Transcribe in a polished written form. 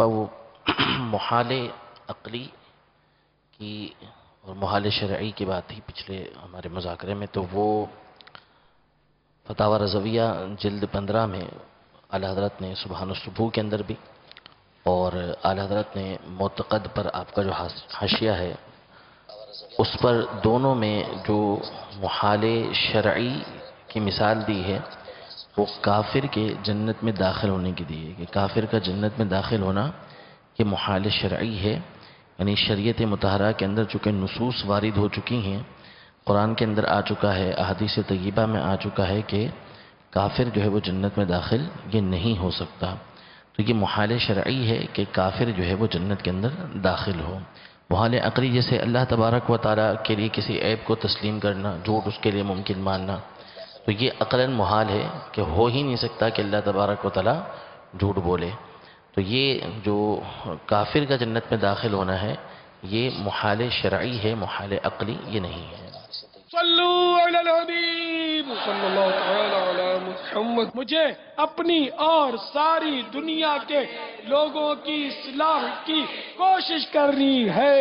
وہ محال عقلی کی اور محال شرعی کی بات تھی پچھلے ہمارے مذاکرے میں، تو وہ فتاوی رضویہ جلد 15 میں اعلیٰ حضرت نے سبحان السبوح کے اندر بھی، اور اعلیٰ حضرت نے معتقد پر آپ کا جو حاشیہ ہے اس پر دونوں میں جو محال شرعی کی مثال دی ہے وہ کافر کے جنت میں داخل ہونے کی دی ہے، کہ کافر کا جنت میں داخل ہونا یہ محال شرعی ہے، یعنی شریعت مطہرہ کے اندر چونکہ نصوص وارد ہو چکی ہیں، قرآن کے اندر آ چکا ہے، احادیث طیبہ میں آ چکا ہے کہ کافر جو ہے وہ جنت میں داخل یہ نہیں ہو سکتا، تو یہ محال شرعی ہے کہ کافر جو ہے وہ جنت کے اندر داخل ہو۔ محال عقلی جیسے اللہ تبارک و تعالیٰ کے لیے کسی عیب کو تسلیم کرنا، جھوٹ اس کے لیے ممکن ماننا، تو یہ عقلاً محال ہے کہ ہو ہی نہیں سکتا کہ اللہ تبارک و تعالیٰ جھوٹ بولے، تو یہ جو کافر کا جنت میں داخل ہونا ہے یہ محال شرعی ہے، محال عقلی یہ نہیں ہے۔ صلو علی الحبیب صلی اللہ تعالی علی محمد۔ مجھے اپنی اور ساری دنیا کے لوگوں کی اصلاح کی کوشش کرنی ہے۔